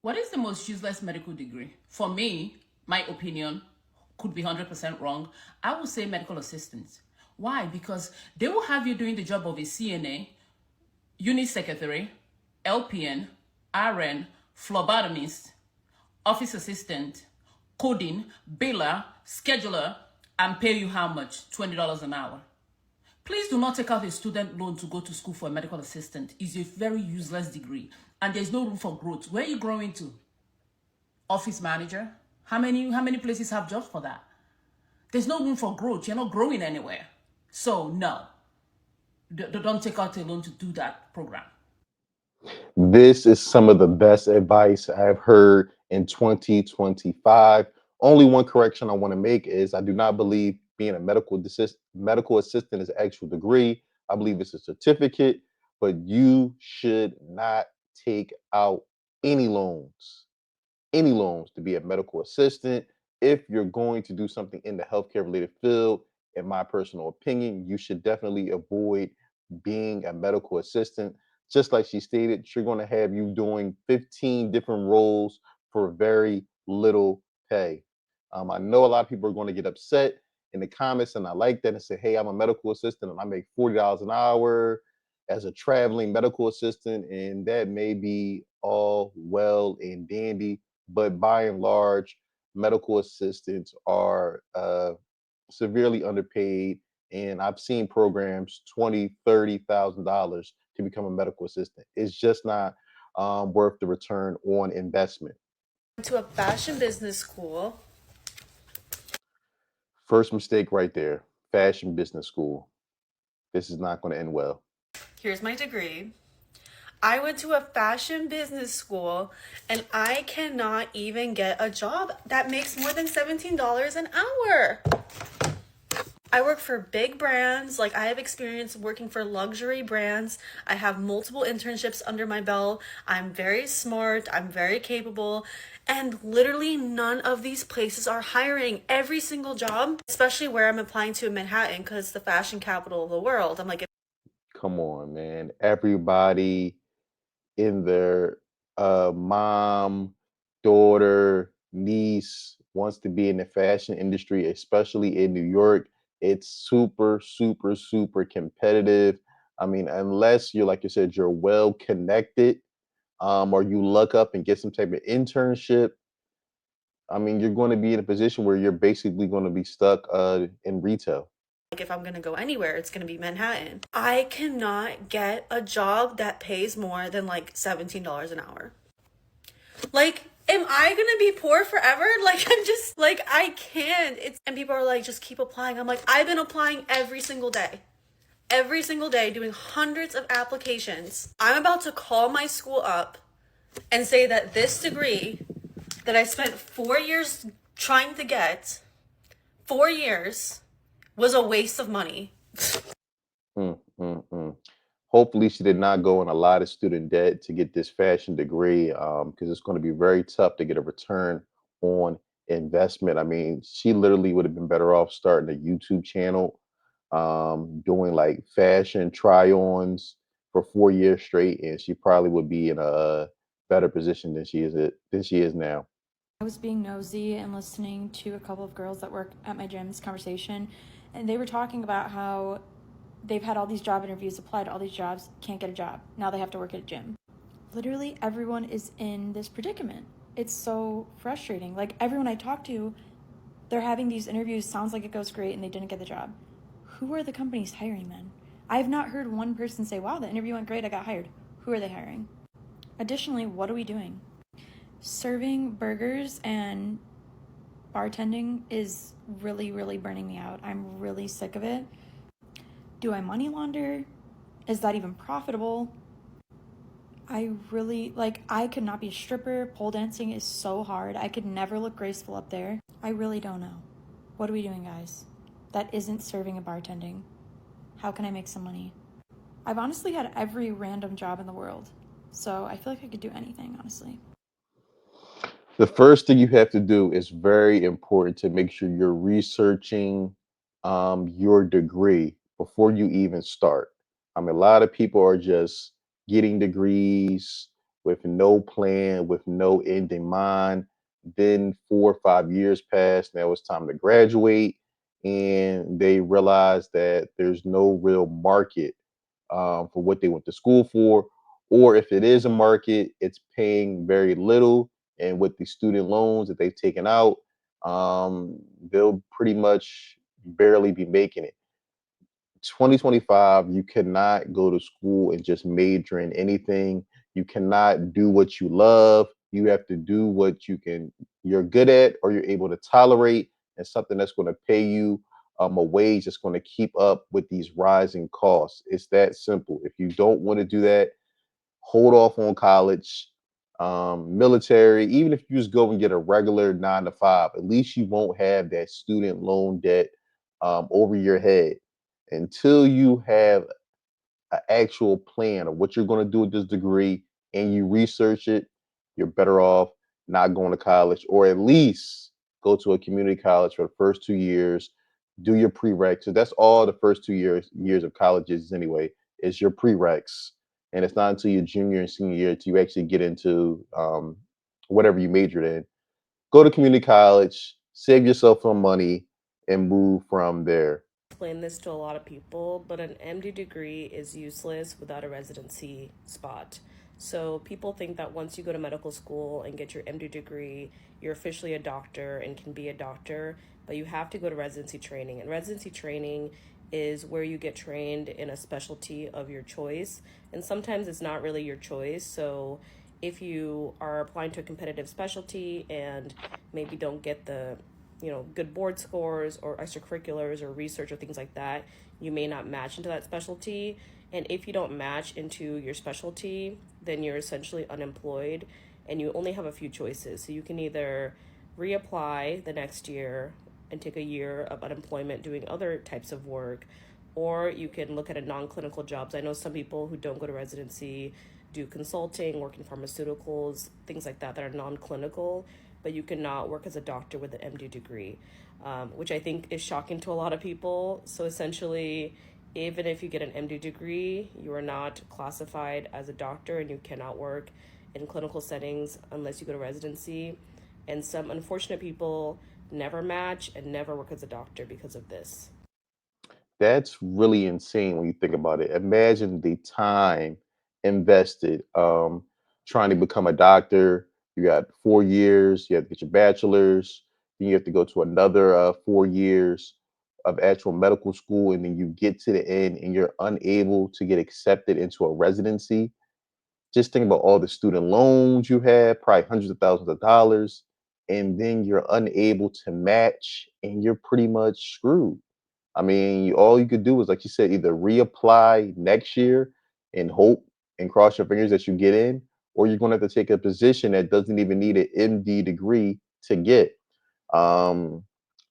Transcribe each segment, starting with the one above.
What is the most useless medical degree? For me, my opinion could be 100% wrong. I would say medical assistant. Why? Because they will have you doing the job of a CNA, unit secretary, LPN, RN, phlebotomist, office assistant, coding, biller, scheduler, and pay you how much? $20 an hour. Please do not take out a student loan to go to school for a medical assistant. It's a very useless degree, and there's no room for growth. Where are you growing to? Office manager? How many places have jobs for that? There's no room for growth. You're not growing anywhere. So no, don't take out a loan to do that program. This is some of the best advice I've heard in 2025. Only one correction I want to make is I do not believe being a medical assistant is an actual degree. I believe it's a certificate, but you should not take out any loans, any loans to be a medical assistant. If you're going to do something in the healthcare related field, in my personal opinion, you should definitely avoid being a medical assistant. Just like she stated, you're going to have you doing 15 different roles for very little pay. I know a lot of people are going to get upset in the comments, and I like that and say, hey, I'm a medical assistant and I make $40 an hour as a traveling medical assistant, and that may be all well and dandy, but by and large, medical assistants are severely underpaid. And I've seen programs $20,000, $30,000 to become a medical assistant. It's just not worth the return on investment. To a fashion business school. First mistake right there. Fashion business school. This is not going to end well. Here's my degree. I went to a fashion business school and I cannot even get a job that makes more than $17 an hour. I work for big brands. Like, I have experience working for luxury brands. I have multiple internships under my belt. I'm very smart. I'm very capable. And literally none of these places are hiring. Every single job, especially where I'm applying to in Manhattan, because it's the fashion capital of the world. I'm like, Come on, man. Everybody in their mom, daughter, niece wants to be in the fashion industry, especially in New York. It's super, super, super competitive. I mean, unless you're, like you said, you're well connected, or you luck up and get some type of internship. I mean, you're going to be in a position where you're basically going to be stuck in retail. if I'm gonna go anywhere, it's gonna be Manhattan. I cannot get a job that pays more than like $17 an hour. Like, am I gonna be poor forever? Like, I'm just like, I can't. And people are like, just keep applying. I'm like, I've been applying every single day. Every single day, doing hundreds of applications. I'm about to call my school up and say that this degree that I spent 4 years trying to get, 4 years, was a waste of money. Mm, mm, mm. Hopefully, she did not go in a lot of student debt to get this fashion degree, because it's going to be very tough to get a return on investment. I mean, she literally would have been better off starting a YouTube channel, doing like fashion try-ons for 4 years straight, and she probably would be in a better position than she is now. I was being nosy and listening to a couple of girls that work at my gym's conversation, and they were talking about how they've had all these job interviews, applied to all these jobs, can't get a job. Now they have to work at a gym. Literally everyone is in this predicament. It's so frustrating. Like, everyone I talk to, they're having these interviews, sounds like it goes great, and they didn't get the job. Who are the companies hiring then? I have not heard one person say, wow, the interview went great, I got hired. Who are they hiring? Additionally, what are we doing? Serving burgers and bartending is really, really burning me out. I'm really sick of it. Do I money launder? Is that even profitable? I could not be a stripper. Pole dancing is so hard. I could never look graceful up there. I really don't know. What are we doing, guys? That isn't serving and bartending. How can I make some money? I've honestly had every random job in the world, so I feel like I could do anything, honestly. The first thing you have to do is very important to make sure you're researching your degree before you even start. I mean, a lot of people are just getting degrees with no plan, with no end in mind. Then 4 or 5 years passed. Now it's time to graduate, and they realize that there's no real market for what they went to school for, or if it is a market, it's paying very little. And with the student loans that they've taken out, they'll pretty much barely be making it. 2025, you cannot go to school and just major in anything. You cannot do what you love. You have to do what you're good at or you're able to tolerate, and something that's going to pay you a wage that's going to keep up with these rising costs. It's that simple. If you don't want to do that, hold off on college, military. Even if you just go and get a regular 9 to 5, at least you won't have that student loan debt over your head. Until you have an actual plan of what you're going to do with this degree and you research it, you're better off not going to college, or at least go to a community college for the first 2 years. Do your prereqs. So that's all the first 2 years of college is anyway. Is your prereqs, and it's not until your junior and senior year till you actually get into whatever you majored in. Go to community college, save yourself some money, and move from there. Explain this to a lot of people, but an MD degree is useless without a residency spot. So people think that once you go to medical school and get your MD degree, you're officially a doctor and can be a doctor, but you have to go to residency training. And residency training is where you get trained in a specialty of your choice. And sometimes it's not really your choice. So if you are applying to a competitive specialty and maybe don't get the good board scores or extracurriculars or research or things like that, you may not match into that specialty. And if you don't match into your specialty, then you're essentially unemployed and you only have a few choices. So you can either reapply the next year and take a year of unemployment doing other types of work, or you can look at a non-clinical jobs. I know some people who don't go to residency do consulting, work in pharmaceuticals, things like that are non-clinical, but you cannot work as a doctor with an MD degree, which I think is shocking to a lot of people. So essentially, even if you get an MD degree, you are not classified as a doctor and you cannot work in clinical settings unless you go to residency. And some unfortunate people never match and never work as a doctor because of this. That's really insane when you think about it. Imagine the time invested trying to become a doctor. You got 4 years, you have to get your bachelor's, then you have to go to another 4 years of actual medical school, and then you get to the end and you're unable to get accepted into a residency. Just think about all the student loans you have, probably hundreds of thousands of dollars, and then you're unable to match and you're pretty much screwed. I mean, all you could do is, like you said, either reapply next year and hope and cross your fingers that you get in, or you're going to have to take a position that doesn't even need an MD degree to get. Um,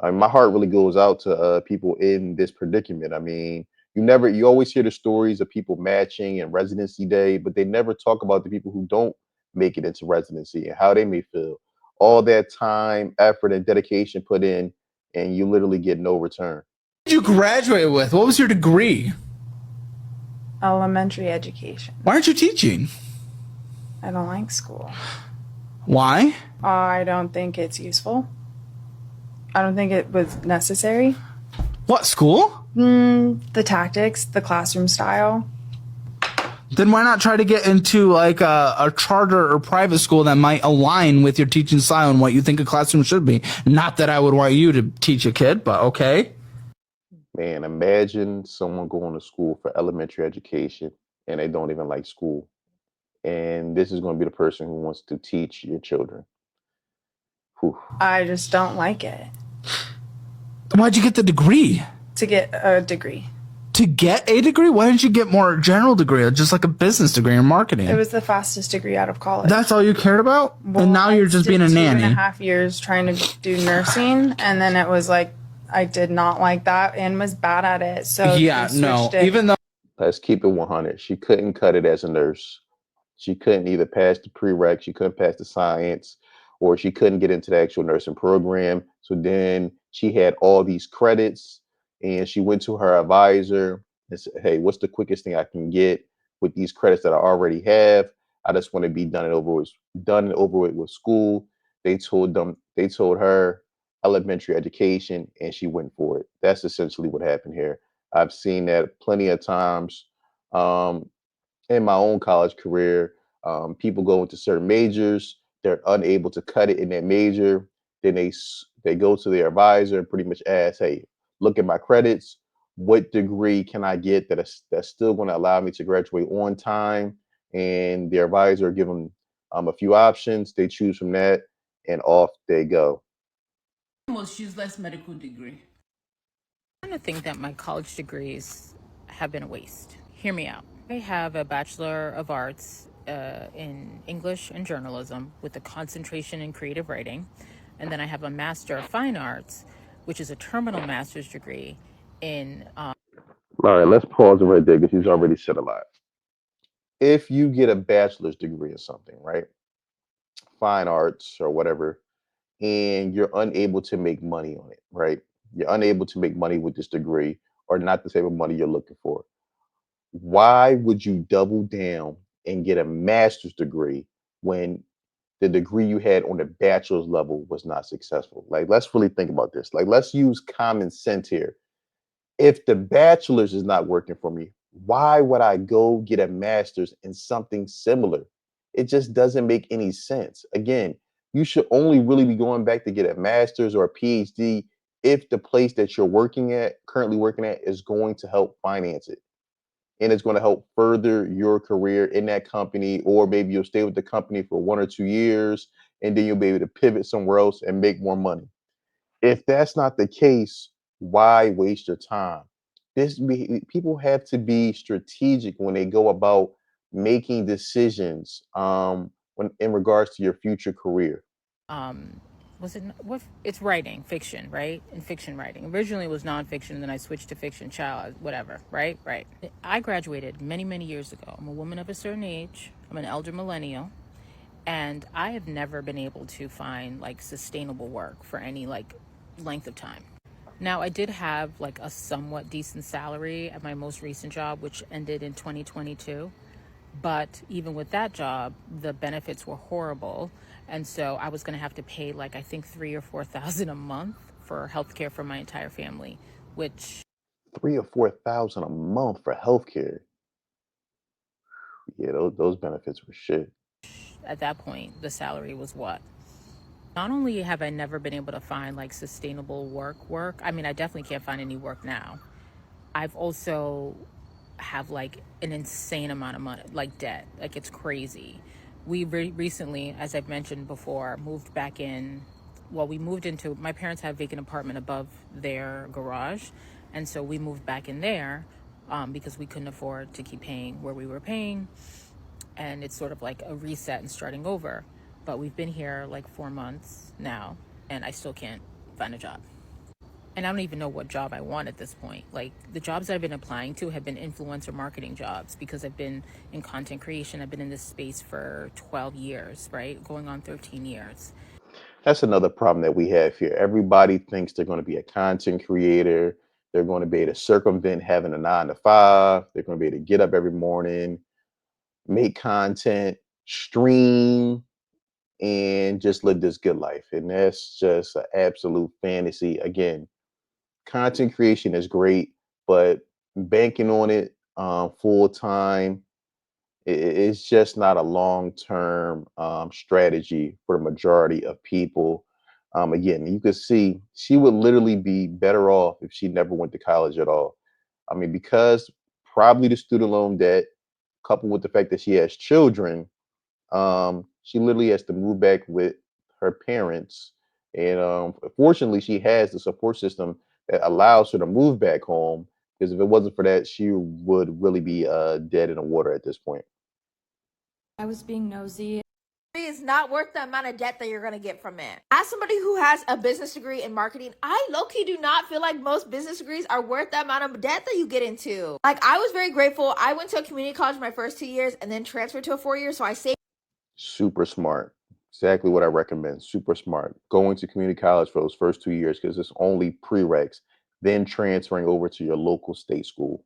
my heart really goes out to people in this predicament. I mean, you always hear the stories of people matching and residency day, but they never talk about the people who don't make it into residency and how they may feel. All that time, effort, and dedication put in, and you literally get no return. What did you graduate with? What was your degree? Elementary education. Why aren't you teaching? I don't like school. Why? I don't think it's useful. I don't think it was necessary. What, school? The tactics, the classroom style. Then why not try to get into like a charter or private school that might align with your teaching style and what you think a classroom should be? Not that I would want you to teach a kid, but okay. Man, imagine someone going to school for elementary education and they don't even like school. And this is going to be the person who wants to teach your children. Whew. I just don't like it. Why'd you get the degree? To get a degree. To get a degree? Why didn't you get more general degree, or just like a business degree or marketing? It was the fastest degree out of college. That's all you cared about? Well, and now you're just being a nanny. 2.5 years trying to do nursing, and then it was like I did not like that and was bad at it. So yeah, no. Even though Let's keep it 100. She couldn't cut it as a nurse. She couldn't either pass the prereq, she couldn't pass the science, or she couldn't get into the actual nursing program. So then she had all these credits, and she went to her advisor and said, "Hey, what's the quickest thing I can get with these credits that I already have? I just want to be done and over with school. They told her elementary education, and she went for it. That's essentially what happened here. I've seen that plenty of times. Um, in my own college career, people go into certain majors, they're unable to cut it in that major. Then they go to their advisor and pretty much ask, "Hey, look at my credits. What degree can I get that's still going to allow me to graduate on time?" And their advisor give them a few options. They choose from that, and off they go. Most useless medical degree. I kind of think that my college degrees have been a waste. Hear me out. I have a Bachelor of Arts in English and Journalism with a concentration in creative writing. And then I have a Master of Fine Arts, which is a terminal master's degree in. All right, let's pause it right there because he's already said a lot. If you get a bachelor's degree in something, right, fine arts or whatever, and you're unable to make money on it, right? You're unable to make money with this degree or not the type of money you're looking for. Why would you double down and get a master's degree when the degree you had on the bachelor's level was not successful? Like, let's really think about this. Like, let's use common sense here. If the bachelor's is not working for me, why would I go get a master's in something similar? It just doesn't make any sense. Again, you should only really be going back to get a master's or a PhD if the place that you're currently working at, is going to help finance it and it's going to help further your career in that company, or maybe you'll stay with the company for 1 or 2 years and then you'll be able to pivot somewhere else and make more money. If that's not the case, why waste your time? People have to be strategic when they go about making decisions when in regards to your future career. um was it what it's writing fiction, right? In fiction writing, originally it was nonfiction, and then I switched to fiction, child, whatever, right. I graduated many years ago. I'm a woman of a certain age. I'm an elder millennial, and I have never been able to find like sustainable work for any like length of time. Now, I did have like a somewhat decent salary at my most recent job, which ended in 2022. But even with that job, the benefits were horrible. And so I was going to have to pay like, I think 3 or 4 thousand a month for healthcare for my entire family, which 3 or 4 thousand a month for healthcare. Yeah, those benefits were shit. at that point, the salary was what? Not only have I never been able to find like sustainable work, I mean, I definitely can't find any work now. I've also have like an insane amount of money, like debt. Like it's crazy. We recently, as I've mentioned before, moved back in. Well, we moved into, my parents had a vacant apartment above their garage. And so we moved back in there because we couldn't afford to keep paying where we were paying. And it's sort of like a reset and starting over. But we've been here like 4 months now, and I still can't find a job. And I don't even know what job I want at this point. Like the jobs I've been applying to have been influencer marketing jobs because I've been in content creation. I've been in this space for 12 years, right? Going on 13 years. That's another problem that we have here. Everybody thinks they're going to be a content creator. They're going to be able to circumvent having a 9 to 5. They're going to be able to get up every morning, make content, stream, and just live this good life. And that's just an absolute fantasy. Again, content creation is great, but banking on it full time, it's just not a long term strategy for the majority of people. Again, you could see she would literally be better off if she never went to college at all. I mean, because probably the student loan debt, coupled with the fact that she has children, she literally has to move back with her parents. And fortunately, she has the support system that allows her to move back home. Because if it wasn't for that, she would really be dead in the water at this point. I was being nosy. Is not worth the amount of debt that you're going to get from it. As somebody who has a business degree in marketing, I low-key do not feel like most business degrees are worth the amount of debt that you get into. Like, I was very grateful. I went to a community college my first 2 years and then transferred to a 4 year, so I saved. Super smart. Exactly what I recommend. Super smart. Going to community college for those first 2 years because it's only prereqs, then transferring over to your local state school.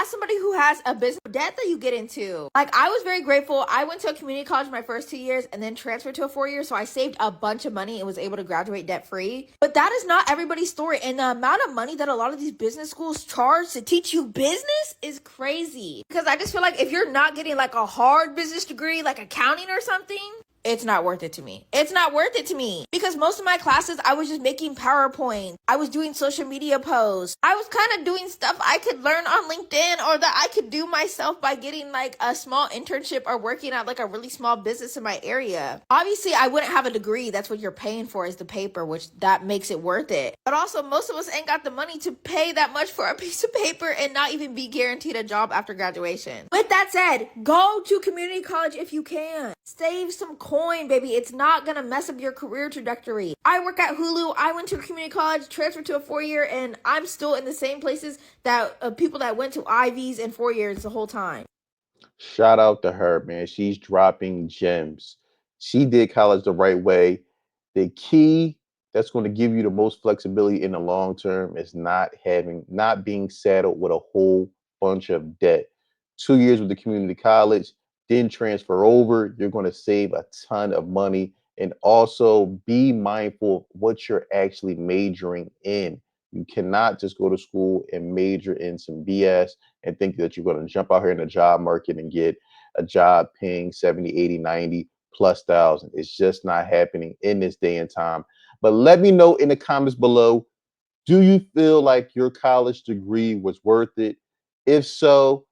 As somebody who has a business debt that you get into, like I was very grateful. I went to a community college my first 2 years and then transferred to a 4 year. So I saved a bunch of money and was able to graduate debt free. But that is not everybody's story. And the amount of money that a lot of these business schools charge to teach you business is crazy. Because I just feel like if you're not getting like a hard business degree, like accounting or something, it's not worth it to me. It's not worth it to me because most of my classes, I was just making PowerPoint. I was doing social media posts. I was kind of doing stuff I could learn on LinkedIn or that I could do myself by getting like a small internship or working at like a really small business in my area. Obviously, I wouldn't have a degree. That's what you're paying for is the paper, which that makes it worth it. But also, most of us ain't got the money to pay that much for a piece of paper and not even be guaranteed a job after graduation. With that said, go to community college if you can. Save some coin, baby. It's not gonna mess up your career trajectory. I work at Hulu. I went to a community college, transferred to a 4 year, and I'm still in the same places that people that went to Ivies and 4 years the whole time. Shout out to her, man. She's dropping gems. She did college the right way. The key that's going to give you the most flexibility in the long term is not being saddled with a whole bunch of debt. 2 years with the community college, then transfer over. You're going to save a ton of money. And also be mindful of what you're actually majoring in. You cannot just go to school and major in some BS and think that you're going to jump out here in the job market and get a job paying 70, 80, 90 plus thousand. It's just not happening in this day and time. But let me know in the comments below, do you feel like your college degree was worth it? If so,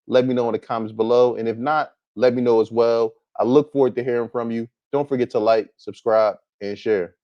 let me know in the comments below. And if not, let me know as well. I look forward to hearing from you. Don't forget to like, subscribe, and share.